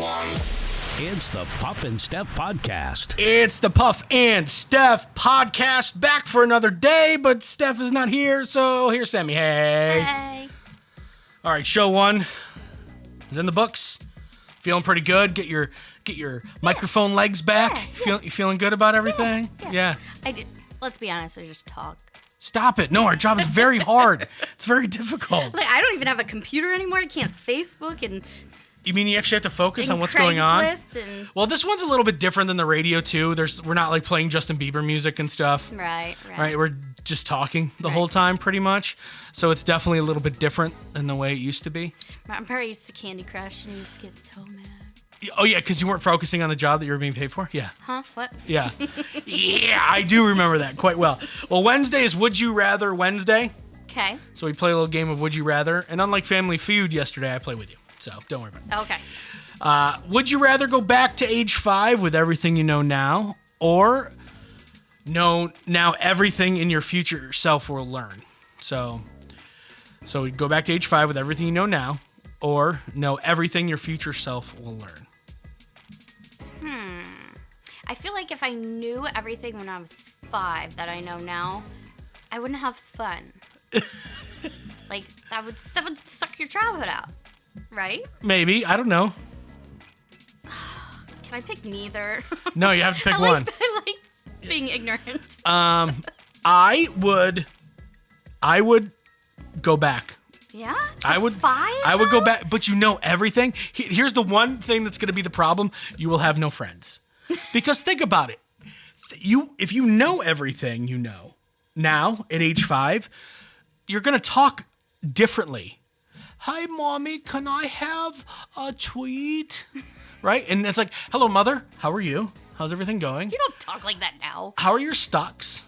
one. It's the Puff and Steph podcast. It's the Puff and Steph podcast, back for another day, but Steph is not here, so here's Sami. Hey. All right, show one is in the books. Feeling pretty good. Get your microphone legs back. Yeah. You feeling good about everything? Yeah. Let's be honest, I just talk. Stop it. No, our job is very hard. It's very difficult. Like, I don't even have a computer anymore. I can't Facebook and You mean you actually have to focus on what's going on? And Well, this one's a little bit different than the radio too. We're not like playing Justin Bieber music and stuff. Right. We're just talking the whole time pretty much. So it's definitely a little bit different than the way it used to be. I'm very used to Candy Crush, and I used to get so mad. Oh yeah, because you weren't focusing on the job that you were being paid for? Yeah. Huh? What? Yeah. Yeah, I do remember that quite well. Well, Wednesday is Would You Rather Wednesday. Okay. So we play a little game of Would You Rather. And unlike Family Feud yesterday, I play with you. So don't worry about it. Okay. Would you rather go back to age 5 with everything you know now, or know now everything in your future self will learn? So we go back to age 5 with everything you know now, or know everything your future self will learn. I feel like if I knew everything when I was 5 that I know now, I wouldn't have fun. Like that would suck your childhood out, right? Maybe. I don't know. Can I pick neither? No, you have to pick I one. I like being ignorant. I would go back. Yeah? I would 5? I would go back, but you know everything. Here's the one thing that's going to be the problem. You will have no friends. Because think about it. If you know everything you know now at age 5, you're going to talk differently. Hi, Mommy, can I have a tweet? Right? And it's like, hello, Mother. How are you? How's everything going? You don't talk like that now. How are your stocks?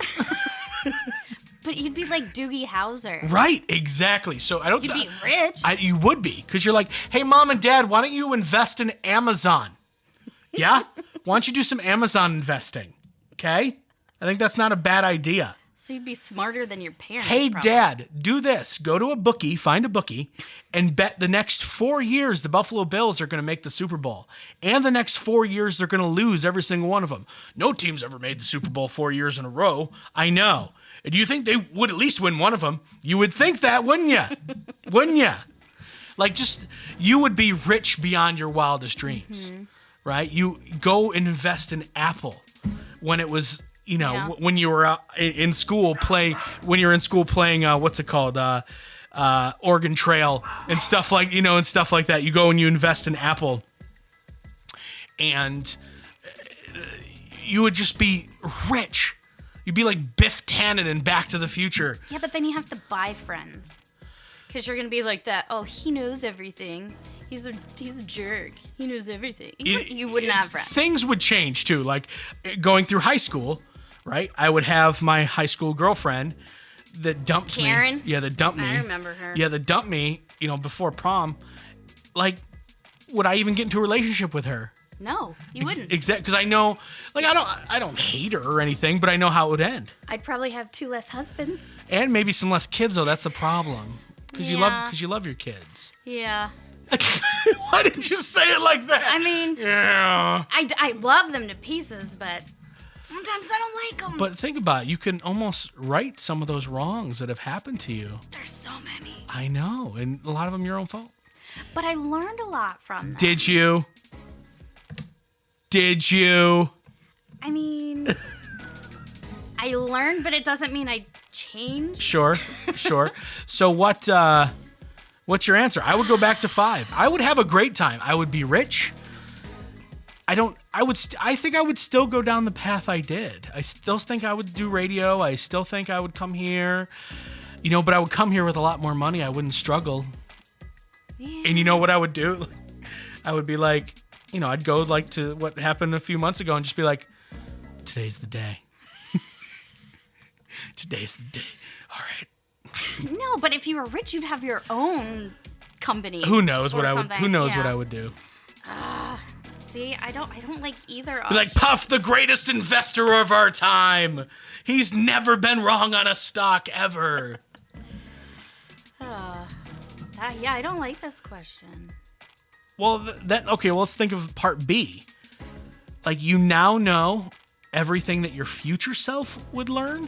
But you'd be like Doogie Howser. Right, exactly. So I don't. You'd be rich. You would be, because you're like, hey, Mom and Dad, why don't you invest in Amazon? Yeah? Why don't you do some Amazon investing? Okay? I think that's not a bad idea. So you'd be smarter than your parents. Hey, probably. Dad, do this. Go to a bookie, find a bookie, and bet the next 4 years the Buffalo Bills are going to make the Super Bowl. And the next 4 years they're going to lose every single one of them. No team's ever made the Super Bowl 4 years in a row. I know. And do you think they would at least win one of them? You would think that, wouldn't you? Wouldn't you? Like, you would be rich beyond your wildest dreams, right? You go and invest in Apple when it was, when you were in school playing, what's it called? Oregon Trail and stuff like, and stuff like that. You go and you invest in Apple, and you would just be rich. You'd be like Biff Tannen in Back to the Future. Yeah, but then you have to buy friends. Because you're going to be like that, oh, he knows everything. He's a jerk. He knows everything. You wouldn't have friends. Things would change, too. Like, going through high school, right? I would have my high school girlfriend that dumped me. Karen? Yeah, that dumped me. I remember her. Yeah, that dumped me, before prom. Like, would I even get into a relationship with her? No, you wouldn't. Exactly, because I know, like, I don't hate her or anything, but I know how it would end. I'd probably have 2 less husbands. And maybe some less kids, though. That's the problem. Because you love your kids. Yeah. Why did you say it like that? I mean, yeah. I love them to pieces, but sometimes I don't like them. But think about it. You can almost right some of those wrongs that have happened to you. There's so many. I know, and a lot of them your own fault. But I learned a lot from them. Did you? I mean, I learned, but it doesn't mean I changed. Sure. So what's your answer? I would go back to 5. I would have a great time. I would be rich. I think I would still go down the path I did. I still think I would do radio. I still think I would come here, but I would come here with a lot more money. I wouldn't struggle. Yeah. And you know what I would do? I would be like, I'd go like to what happened a few months ago and just be like, today's the day. Today's the day. All right. No, but if you were rich, you'd have your own company. Who knows what I would? something. Who knows Yeah. what I would do? See, I don't like either. Be like, Puff, the greatest investor of our time. He's never been wrong on a stock ever. Yeah, I don't like this question. Well, okay, well, let's think of part B. Like, you now know everything that your future self would learn.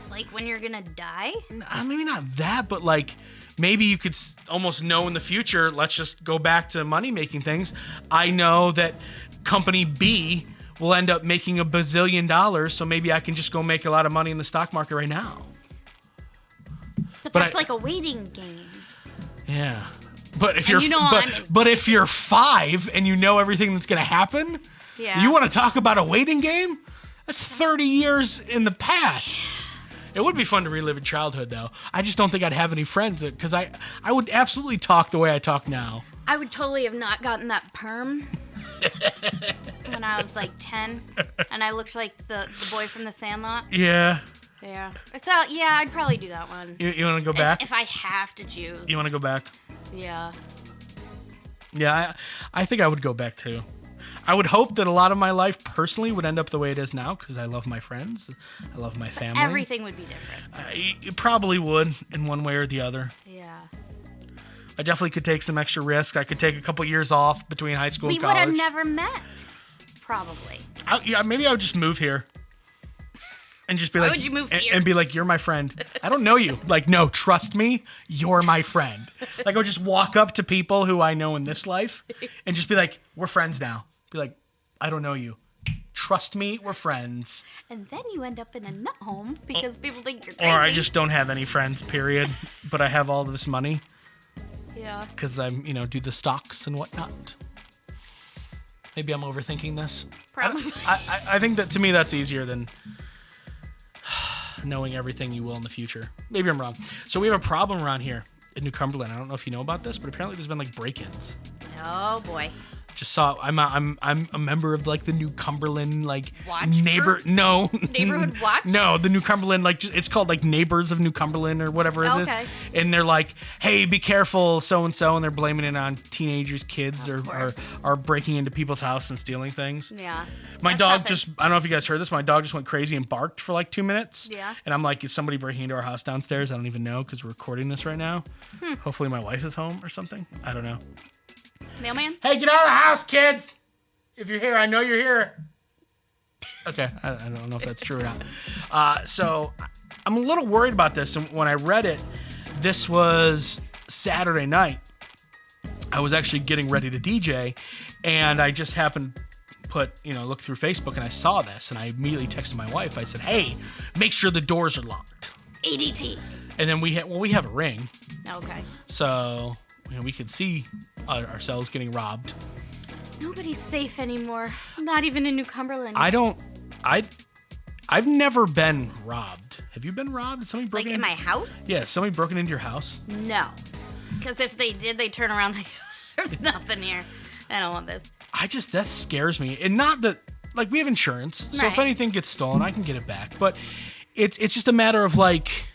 Like when you're gonna die? Maybe not that, but like maybe you could almost know in the future. Let's just go back to money making things. I know that company B will end up making $1 bazillion, so maybe I can just go make a lot of money in the stock market right now. But that's like a waiting game. Yeah. But if and if you're 5 and you know everything that's gonna happen, you want to talk about a waiting game? That's 30 years in the past. It would be fun to relive in childhood, though. I just don't think I'd have any friends, because I would absolutely talk the way I talk now. I would totally have not gotten that perm when I was like 10, and I looked like the boy from The Sandlot. Yeah. Yeah. So, yeah, I'd probably do that one. You want to go back? If I have to choose. You want to go back? Yeah. Yeah, I think I would go back, too. I would hope that a lot of my life personally would end up the way it is now, because I love my friends. I love my family. Everything would be different. It probably would in one way or the other. Yeah. I definitely could take some extra risk. I could take a couple years off between high school and college. We would have never met, probably. Maybe I would just move here. And just be Why like, would you move here? And be like, you're my friend. I don't know you. Like, no, trust me, you're my friend. Like, I would just walk up to people who I know in this life and just be like, we're friends now. Be like, I don't know you. Trust me, we're friends. And then you end up in a nut home because people think you're crazy. Or I just don't have any friends, period. But I have all this money. Yeah. Because I'm, do the stocks and whatnot. Maybe I'm overthinking this. Probably. I think that, to me, that's easier than knowing everything you will in the future. Maybe I'm wrong. So we have a problem around here in New Cumberland. I don't know if you know about this, but apparently there's been like break-ins. Oh boy. Just saw. I'm a member of like the New Cumberland like Watch neighborhood watch. No, the New Cumberland it's called like Neighbors of New Cumberland or whatever it is. Okay. And they're like, hey, be careful, so and so, and they're blaming it on teenagers, kids are breaking into people's house and stealing things. Yeah. My dog I don't know if you guys heard this. My dog just went crazy and barked for like 2 minutes. Yeah. And I'm like, is somebody breaking into our house downstairs? I don't even know because we're recording this right now. Hopefully my wife is home or something. I don't know. Mailman? Hey, get out of the house, kids! If you're here, I know you're here. Okay, I don't know if that's true or not. So I'm a little worried about this. And when I read it, this was Saturday night. I was actually getting ready to DJ, and I just happened to look through Facebook, and I saw this, and I immediately texted my wife. I said, hey, make sure the doors are locked. ADT. And then we have a ring. Okay. So we could see ourselves getting robbed. Nobody's safe anymore. Not even in New Cumberland. I've never been robbed. Have you been robbed? Somebody broken in my house? Yeah, somebody broken into your house? No. Because if they did, they turn around like, there's nothing here. I don't want this. That scares me. And not that, like, we have insurance. So if anything gets stolen, I can get it back. But it's just a matter of, like,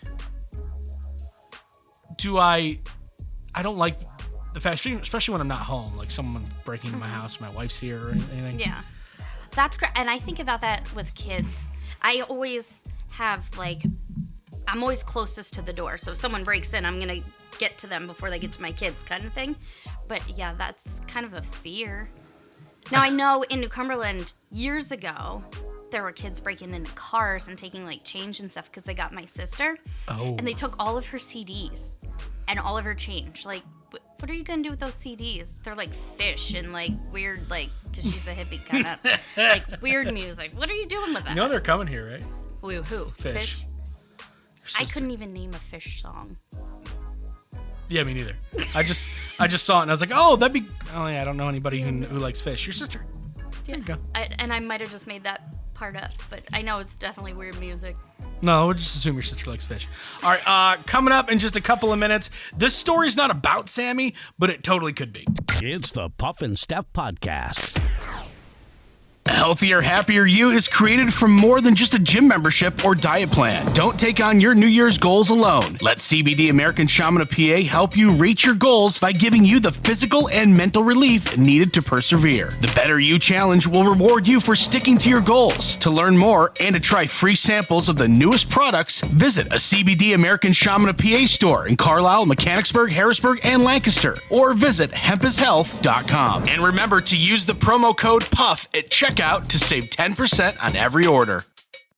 I don't like the fact, especially when I'm not home, like someone breaking into my house, my wife's here or anything. Yeah. That's great. And I think about that with kids. I always have, like, I'm always closest to the door. So if someone breaks in, I'm going to get to them before they get to my kids kind of thing. But, yeah, that's kind of a fear. Now, I know in New Cumberland, years ago, there were kids breaking into cars and taking, like, change and stuff because they got my sister. Oh. And they took all of her CDs and all of her change. Like, what are you going to do with those CDs? They're like fish and like weird, like, because she's a hippie kind of, like weird music. What are you doing with that? You know they're coming here, right? Who? Fish. I couldn't even name a Fish song. Yeah, me neither. I just saw it and I was like, oh, that'd be, oh yeah, I don't know anybody who likes Fish. Your sister. There you go. And I might have just made that part up, but I know it's definitely weird music. No, we'll just assume your sister likes fish. All right, coming up in just a couple of minutes, this story's not about Sammy, but it totally could be. It's the Puff and Steph Podcast. A healthier, happier you is created from more than just a gym membership or diet plan. Don't take on your New Year's goals alone. Let CBD American Shaman of PA help you reach your goals by giving you the physical and mental relief needed to persevere. The Better You Challenge will reward you for sticking to your goals. To learn more and to try free samples of the newest products, visit a CBD American Shaman of PA store in Carlisle, Mechanicsburg, Harrisburg, and Lancaster, or visit hempishealth.com. And remember to use the promo code PUFF at checkout to save 10% on every order.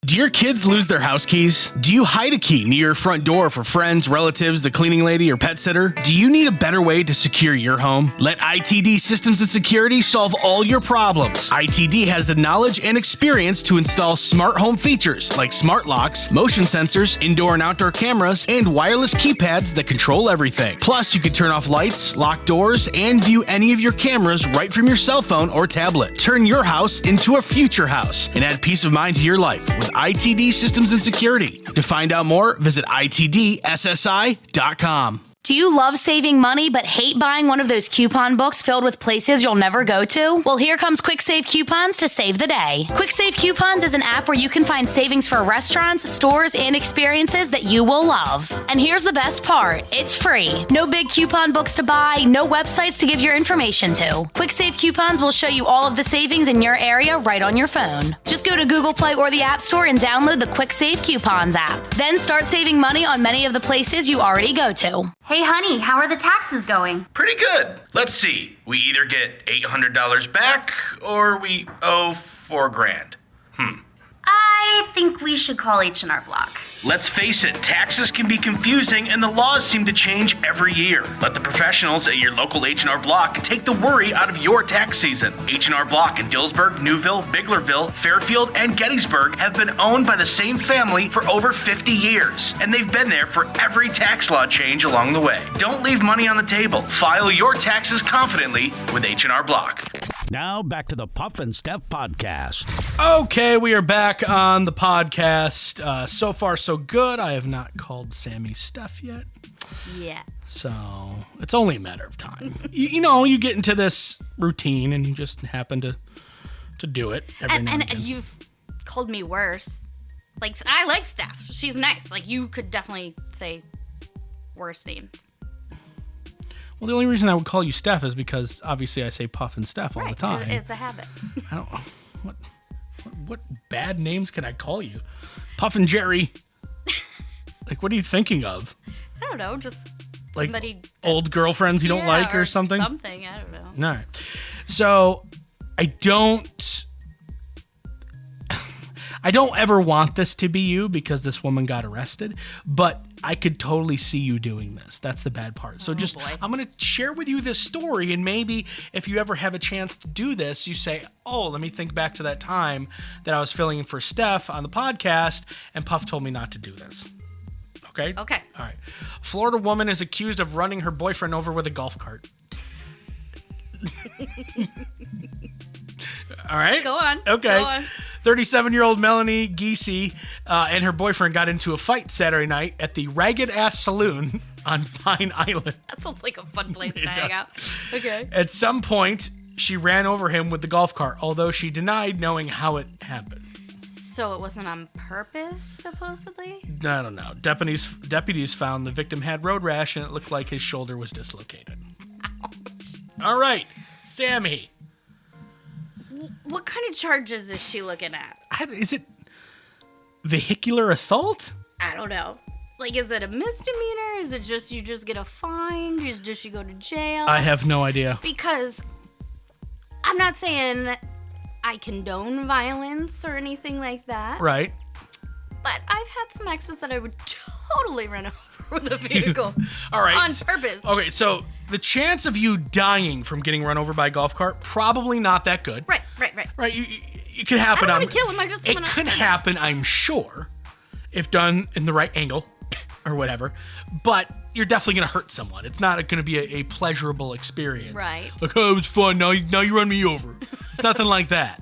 Do your kids lose their house keys? Do you hide a key near your front door for friends, relatives, the cleaning lady, or pet sitter? Do you need a better way to secure your home? Let ITD Systems and Security solve all your problems. ITD has the knowledge and experience to install smart home features like smart locks, motion sensors, indoor and outdoor cameras, and wireless keypads that control everything. Plus, you can turn off lights, lock doors, and view any of your cameras right from your cell phone or tablet. Turn your house into a future house and add peace of mind to your life with ITD Systems and Security. To find out more, visit itdssi.com. Do you love saving money but hate buying one of those coupon books filled with places you'll never go to? Well, here comes Quick Save Coupons to save the day. Quick Save Coupons is an app where you can find savings for restaurants, stores, and experiences that you will love. And here's the best part. It's free. No big coupon books to buy, no websites to give your information to. Quick Save Coupons will show you all of the savings in your area right on your phone. Just go to Google Play or the App Store and download the Quick Save Coupons app. Then start saving money on many of the places you already go to. Hey, honey, how are the taxes going? Pretty good. Let's see. We either get $800 back or we owe $4,000. I think we should call H&R Block. Let's face it, taxes can be confusing and the laws seem to change every year. Let the professionals at your local H&R Block take the worry out of your tax season. H&R Block in Dillsburg, Newville, Biglerville, Fairfield, and Gettysburg have been owned by the same family for over 50 years, and they've been there for every tax law change along the way. Don't leave money on the table. File your taxes confidently with H&R Block. Now back to the Puff and Steph podcast. Okay, we are back on the podcast. So far, so good. I have not called Sammy Steph yet. Yeah. So it's only a matter of time. you know, you get into this routine and you just happen to do it every now and And again. you've called me worse. Like, I like Steph. She's nice. Like, you could definitely say worse names. Well, the only reason I would call you Steph is because obviously I say Puff and Steph all the time. It's a habit. I don't what bad names can I call you? Puff and Jerry. Like, what are you thinking of? I don't know, just Like somebody old girlfriends you don't like or something? Something, I don't know. All right. So I don't ever want this to be you because this woman got arrested, but I could totally see you doing this. That's the bad part. So boy. I'm going to share with you this story, and maybe if you ever have a chance to do this, you say, oh, let me think back to that time that I was filling in for Steph on the podcast, and Puff told me not to do this. Okay? Okay. All right. A Florida woman is accused of running her boyfriend over with a golf cart. All right. Go on. Okay. Go on. 37-year-old Melanie Giese and her boyfriend got into a fight Saturday night at the Ragged Ass Saloon on Pine Island. That sounds like a fun place to It hang does. out. Okay. At some point, she ran over him with the golf cart, although she denied knowing how it happened. So it wasn't on purpose, supposedly? I don't know. Deputies found the victim had road rash and it looked like his shoulder was dislocated. Ouch. All right, Sammy. What kind of charges is she looking at? Is it vehicular assault? I don't know. Like, is it a misdemeanor? Is it just you just get a fine? Does she go to jail? I have no idea. Because I'm not saying I condone violence or anything like that. Right. But I've had some exes that I would totally run over with a vehicle. All right. On purpose. Okay, so the chance of you dying from getting run over by a golf cart, probably not that good. Right. Right, it could happen. I don't want to kill him. I just It want to. could happen, I'm sure, if done in the right angle or whatever. But you're definitely going to hurt someone. It's not going to be a pleasurable experience. Right. Like, oh, it was fun. Now you run me over. It's nothing like that.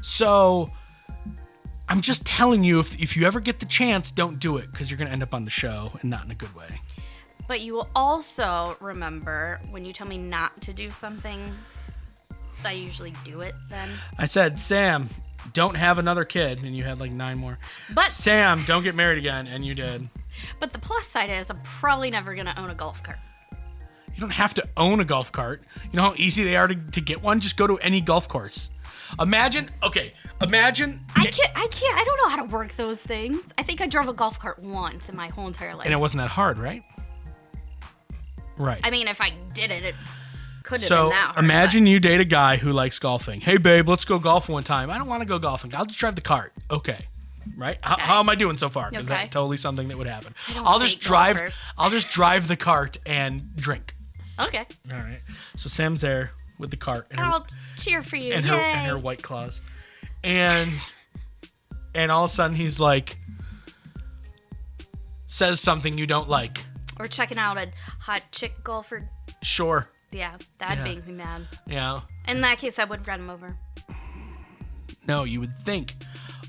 So I'm just telling you, if you ever get the chance, don't do it because you're going to end up on the show and not in a good way. But you will also remember when you tell me not to do something, I usually do it then. I said, Sam, don't have another kid, and you had like 9 more. But Sam, don't get married again, and you did. But the plus side is I'm probably never gonna own a golf cart. You don't have to own a golf cart. You know how easy they are to get one? Just go to any golf course. Imagine. I don't know how to work those things. I think I drove a golf cart once in my whole entire life. And it wasn't that hard, right? Right. I mean, if I did it, it could have So been that hard. imagine you date a guy who likes golfing. Hey, babe, let's go golfing one time. I don't want to go golfing. I'll just drive the cart. Okay. Right? How am I doing so far? Is Okay. that totally something that would happen? don't I'll just date drive. golfers. I'll just drive the cart and drink. Okay. All right. So Sam's there with the cart and her, I'll cheer for you. and Yay. her and her White Claws, and all of a sudden he's like, says something you don't like. Or checking out a hot chick golfer. Sure. Yeah, that'd Yeah. make me mad. Yeah. In that case, I would run him over. No, you would think,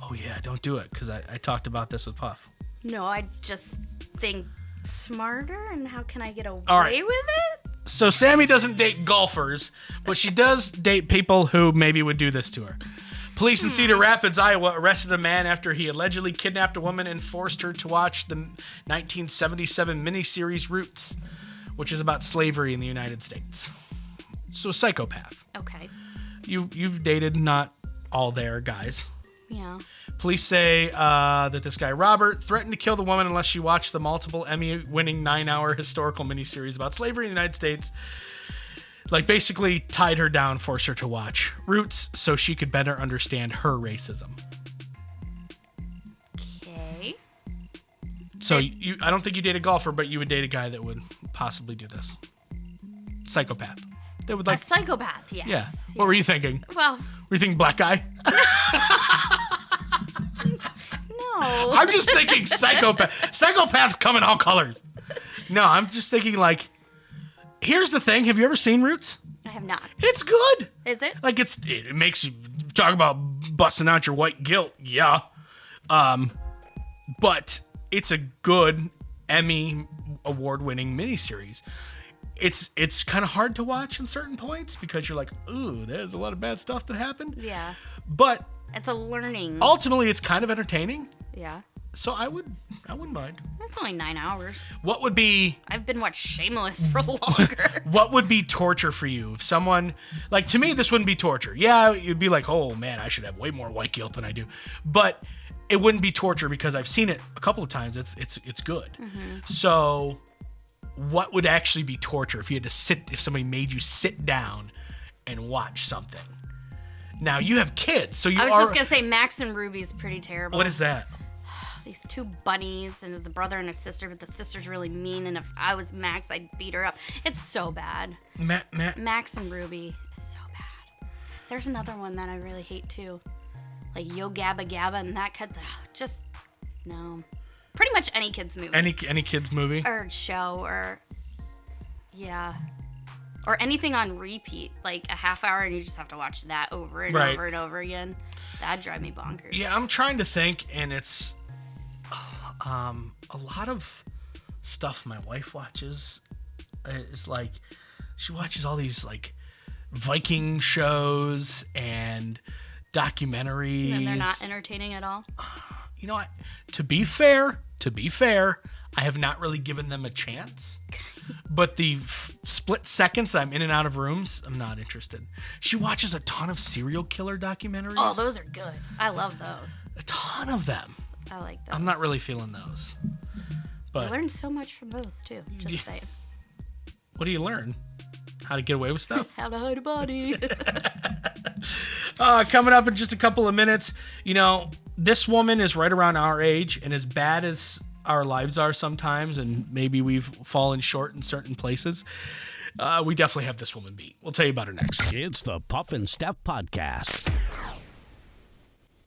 oh yeah, don't do it, because I talked about this with Puff. No, I just think smarter, and how can I get away All right. with it? So Sammy doesn't date golfers, but she does date people who maybe would do this to her. Police in Cedar Rapids, Iowa, arrested a man after he allegedly kidnapped a woman and forced her to watch the 1977 miniseries Roots, which is about slavery in the United States. So psychopath. Okay. You've dated not all their guys. Yeah. Police say that this guy, Robert, threatened to kill the woman unless she watched the multiple Emmy-winning 9-hour historical miniseries about slavery in the United States. Like, basically tied her down, forced her to watch Roots so she could better understand her racism. Okay. So I don't think you date a golfer, but you would date a guy that would possibly do this. Psychopath. They would like. A psychopath, yes. Yeah. What were you thinking? Well, Were you thinking black guy? no. I'm just thinking psychopath. Psychopaths come in all colors. No, I'm just thinking like. Here's the thing. Have you ever seen Roots? I have not. It's good. Is it? Like it makes you talk about busting out your white guilt. Yeah. But it's a good Emmy award-winning miniseries. It's kind of hard to watch in certain points because you're like, ooh, there's a lot of bad stuff that happened. Yeah. But It's a learning. ultimately, it's kind of entertaining. Yeah. So I wouldn't mind. That's only 9 hours. What would be I've been watching Shameless for longer. what would be torture for you if someone like to me this wouldn't be torture. Yeah, you'd be like, oh man, I should have way more white guilt than I do, but it wouldn't be torture because I've seen it a couple of times. It's good. Mm-hmm. So, what would actually be torture if you had to if somebody made you sit down and watch something? Now you have kids, so you I was are. just going to say Max and Ruby's pretty terrible. What is that? These 2 bunnies, and it's a brother and a sister, but the sister's really mean, and if I was Max, I'd beat her up. It's so bad. Max and Ruby is so bad. There's another one that I really hate too. Like Yo Gabba Gabba and that just no. Pretty much any kid's movie. Any kids movie? Or show or yeah. Or anything on repeat, like a half hour and you just have to watch that over and Right. over and over again. That'd drive me bonkers. Yeah, I'm trying to think, and it's a lot of stuff my wife watches is like she watches all these like Viking shows and documentaries. And they're not entertaining at all. You know what? To be fair, I have not really given them a chance. But the split seconds that I'm in and out of rooms, I'm not interested. She watches a ton of serial killer documentaries. Oh, those are good. I love those. A ton of them. I like those. I'm not really feeling those. I But learned so much from those too. Just saying. what do you learn? How to get away with stuff? How to hide a body. Coming up in just a couple of minutes, you know, this woman is right around our age, and as bad as our lives are sometimes, and maybe we've fallen short in certain places, we definitely have this woman beat. We'll tell you about her next. It's the Puff and Steph Podcast.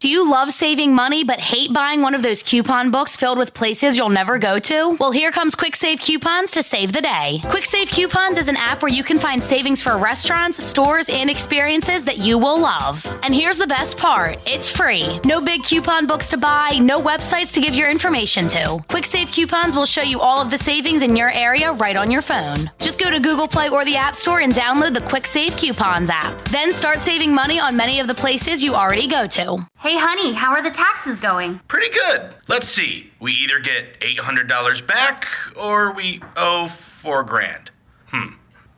Do you love saving money but hate buying one of those coupon books filled with places you'll never go to? Well, here comes Quick Save Coupons to save the day. Quick Save Coupons is an app where you can find savings for restaurants, stores, and experiences that you will love. And here's the best part. It's free. No big coupon books to buy, no websites to give your information to. Quick Save Coupons will show you all of the savings in your area right on your phone. Just go to Google Play or the App Store and download the Quick Save Coupons app. Then start saving money on many of the places you already go to. Hey, honey, how are the taxes going? Pretty good. Let's see. We either get $800 back or we owe $4,000.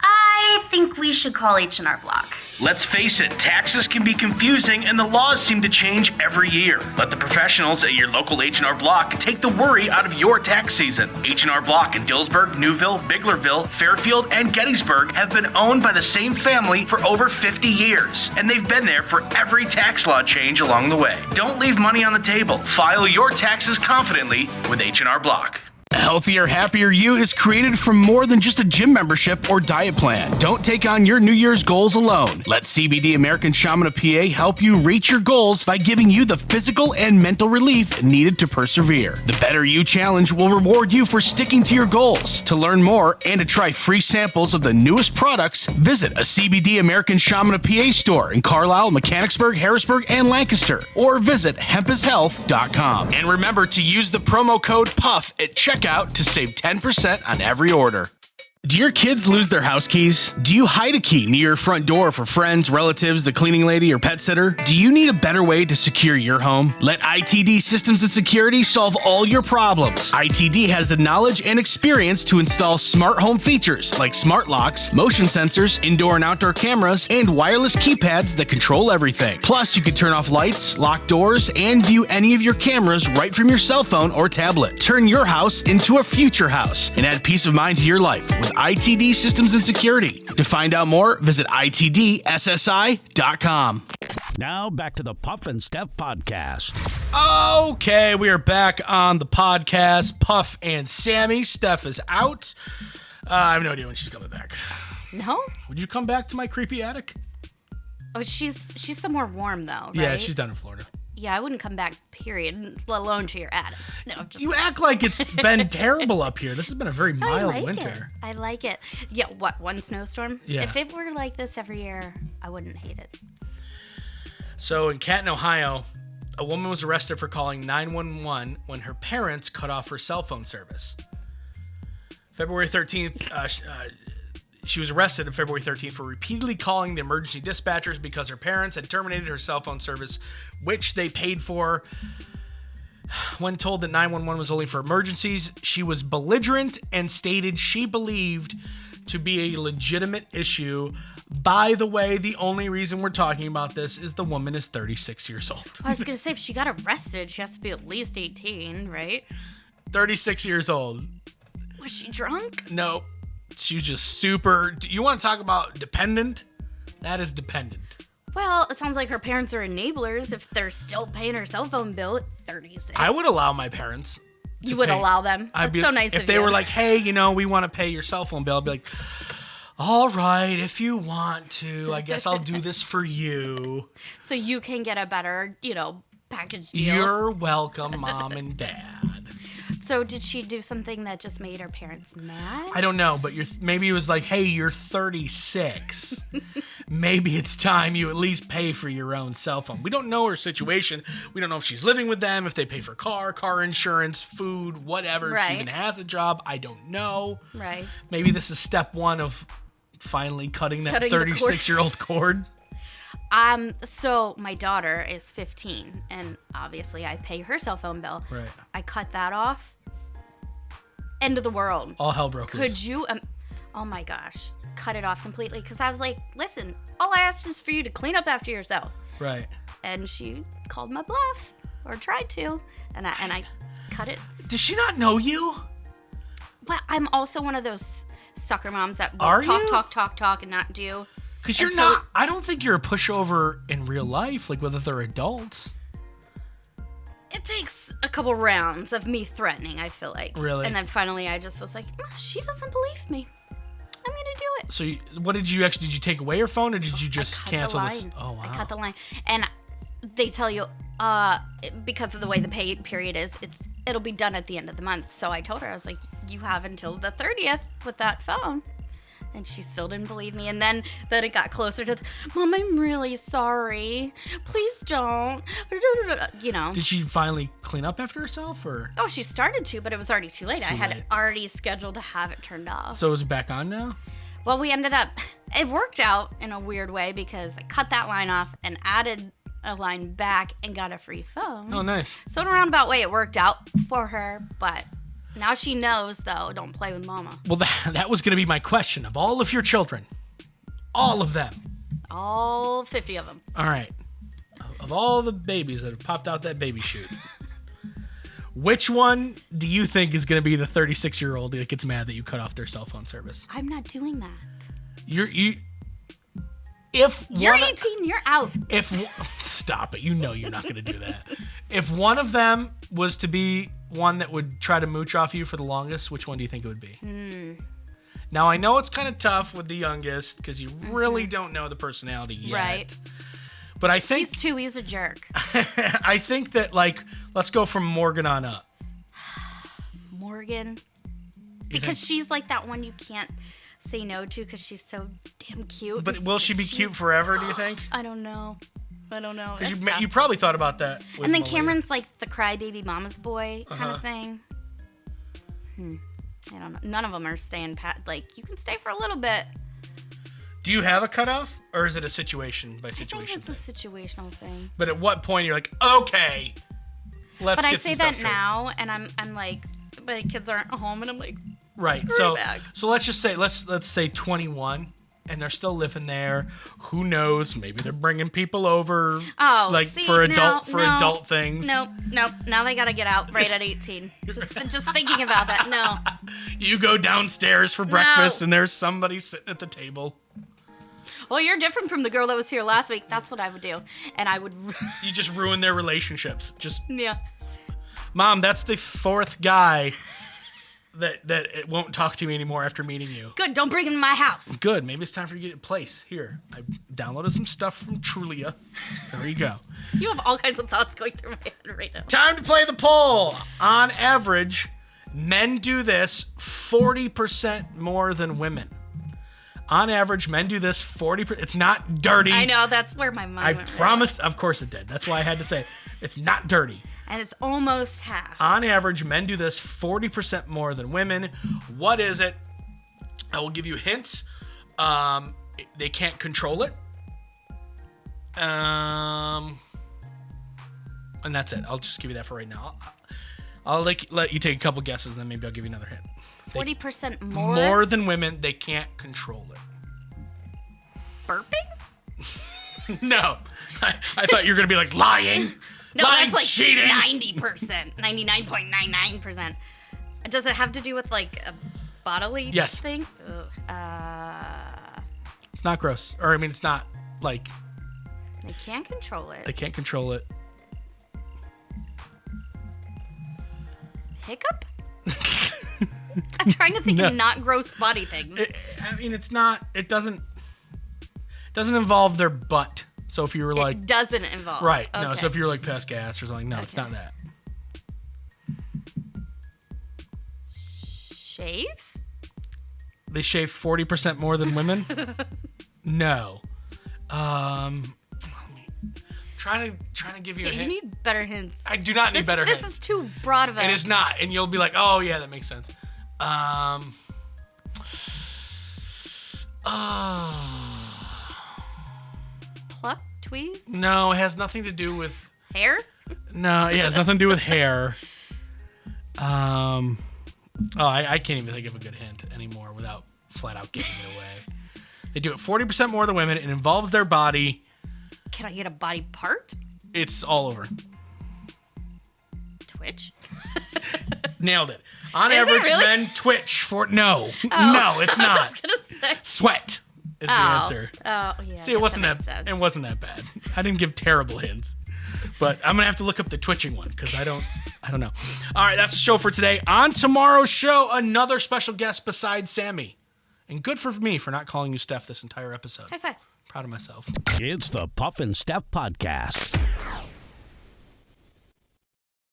I think we should call H&R Block. Let's face it, taxes can be confusing and the laws seem to change every year. Let the professionals at your local H&R Block take the worry out of your tax season. H&R Block in Dillsburg, Newville, Biglerville, Fairfield, and Gettysburg have been owned by the same family for over 50 years, and they've been there for every tax law change along the way. Don't leave money on the table. File your taxes confidently with H&R Block. A healthier, happier you is created from more than just a gym membership or diet plan. Don't take on your New Year's goals alone. Let CBD American Shaman of PA help you reach your goals by giving you the physical and mental relief needed to persevere. The Better You Challenge will reward you for sticking to your goals. To learn more and to try free samples of the newest products, visit a CBD American Shaman of PA store in Carlisle, Mechanicsburg, Harrisburg, and Lancaster, or visit hempishealth.com. And remember to use the promo code PUFF at checkout to save 10% on every order. Do your kids lose their house keys? Do you hide a key near your front door for friends, relatives, the cleaning lady, or pet sitter? Do you need a better way to secure your home? Let ITD Systems and Security solve all your problems. ITD has the knowledge and experience to install smart home features like smart locks, motion sensors, indoor and outdoor cameras, and wireless keypads that control everything. Plus, you can turn off lights, lock doors, and view any of your cameras right from your cell phone or tablet. Turn your house into a future house and add peace of mind to your life with ITD Systems and Security. To find out more, visit itdssi.com. Now back to the Puff and Steph podcast. Okay, we are back on the podcast. Puff and Sami. Steph is out. I have no idea when she's coming back. No? Would you come back to my creepy attic? Oh, she's somewhere warm though, right? Yeah, she's down in Florida. Yeah, I wouldn't come back, period, let alone to your attic. No, I'm just You act like it's been terrible up here. This has been a very mild winter. I like it. Yeah, what, one snowstorm? Yeah. If it were like this every year, I wouldn't hate it. So in Canton, Ohio, a woman was arrested for calling 911 when her parents cut off her cell phone service. February 13th, she was arrested on February 13th for repeatedly calling the emergency dispatchers because her parents had terminated her cell phone service, which they paid for. When told that 911 was only for emergencies, she was belligerent and stated she believed to be a legitimate issue. By the way, the only reason we're talking about this is the woman is 36 years old. I was going to say, if she got arrested, she has to be at least 18, right? 36 years old. Was she drunk? No, she was just super. You want to talk about dependent? That is dependent. Well, it sounds like her parents are enablers if they're still paying her cell phone bill at 36. I would allow my parents. You would allow them? That's so nice of you. If they were like, hey, we want to pay your cell phone bill, I'd be like, all right, if you want to, I guess I'll do this for you. So you can get a better, package deal. You're welcome, Mom and Dad. So did she do something that just made her parents mad? I don't know, but maybe it was like, hey, you're 36. Maybe it's time you at least pay for your own cell phone. We don't know her situation. We don't know if she's living with them, if they pay for car insurance, food, whatever. Right. If she even has a job. I don't know. Right. Maybe this is step one of finally cutting that 36-year-old cord. So my daughter is 15, and obviously I pay her cell phone bill. Right. I cut that off. End of the world. All hell broke loose. Could you? Oh my gosh, cut it off completely. Because I was like, listen, all I asked is for you to clean up after yourself. Right. And she called my bluff, or tried to, and I cut it. Does she not know you? Well, I'm also one of those sucker moms that will Are talk, you? talk, and not do. Because you're not. I don't think you're a pushover in real life, like with other adults. It takes a couple rounds of me threatening, I feel like. Really? And then finally I just was like, she doesn't believe me. I'm going to do it. So what did you actually, did you take away her phone or did you just I cut cancel the this? line. Oh, wow. I cut the line. And they tell you because of the way the pay period is, it'll be done at the end of the month. So I told her, I was like, you have until the 30th with that phone. And she still didn't believe me. And then it got closer to, Mom, I'm really sorry. Please don't. You know. Did she finally clean up after herself, or? Oh, she started to, but it was already too late. I Too had late. already scheduled to have it turned off. So is it back on now? Well, we ended up, it worked out in a weird way because I cut that line off and added a line back and got a free phone. Oh, nice. So in a roundabout way, it worked out for her, but now she knows, though, don't play with Mama. Well, that was going to be my question. Of all of your children, all of them. All 50 of them. All right. Of all the babies that have popped out that baby chute, which one do you think is going to be the 36-year-old that gets mad that you cut off their cell phone service? I'm not doing that. You're 18, you're out. Stop it. You know you're not going to do that. If one of them was to be one that would try to mooch off you for the longest, which one do you think it would be? Now, I know it's kind of tough with the youngest because you really don't know the personality yet. Right. But I think... He's a jerk. I think that, let's go from Morgan on up. Morgan. Because she's like that one you can't say no to because she's so damn cute. But will she be cute forever, do you think? I don't know. Because It's tough. you probably thought about that with And then Malia. Cameron's like the crybaby mama's boy kind Uh-huh. of thing. I don't know. None of them are staying pat. Like, you can stay for a little bit. Do you have a cutoff, or is it a situation by I situation think it's thing? a situational thing. But at what point you're like, okay, let's But get I some say stuff that straight. now, and I'm like, my kids aren't home, and I'm like, Right. Hurry So back. let's just say let's say 21, and they're still living there. Who knows? Maybe they're bringing people over. oh, like see, for no, adult things. Nope. Now they gotta get out right at 18. just thinking about that. No. You go downstairs for breakfast, and there's somebody sitting at the table. Well, you're different from the girl that was here last week. That's what I would do, and I would. You just ruin their relationships. Just, Yeah. Mom, that's the fourth guy that it won't talk to me anymore after meeting you. Good. Don't bring him to my house. Good. Maybe it's time for you to get a place. Here, I downloaded some stuff from Trulia. There you go. You have all kinds of thoughts going through my head right now. Time to play the poll. On average, men do this 40% more than women. On average, men do this 40%. It's not dirty. I know, that's where my mind I went. promise. Of course it did. That's why I had to say it. It's not dirty. And it's almost half. On average, men do this 40% more than women. What is it? I will give you hints. They can't control it. And that's it. I'll just give you that for right now. I'll let you take a couple guesses, and then maybe I'll give you another hint. 40% more? More than women, they can't control it. Burping? No. I thought you were going to be like, lying. No, lying, that's like cheating. 90%. 99.99%. Does it have to do with like a bodily Yes. thing? It's not gross. Or, I mean, it's not like They can't control it. they can't control it. Hiccup? I'm trying to think No. of not gross body things. I mean, it's not. It doesn't involve their butt. So if you were like, It doesn't involve. right, no. Okay. So if you were like past gas or something, no, it's not that. Shave? They shave 40% more than women. No. Trying to give you a Okay, you hint. need better hints. I do not need better hints. This is too broad of a... It is not, and you'll be like, oh yeah, that makes sense. Pluck? Tweeze? No, it has nothing to do with. Hair? No, it has nothing to do with hair. I can't even think of a good hint anymore without flat out giving it away. They do it 40% more than women. It involves their body. Can I get a body part? It's all over. Twitch? Nailed it. On Is it average, really? men twitch for no, no, it's I not. was gonna say. Sweat is the answer. Oh, yeah. See, it wasn't makes that. sense. It wasn't that bad. I didn't give terrible hints, but I'm gonna have to look up the twitching one because I don't know. All right, that's the show for today. On tomorrow's show, another special guest besides Sammy, and good for me for not calling you Steph this entire episode. High five. Proud of myself. It's the Puff and Steph Podcast.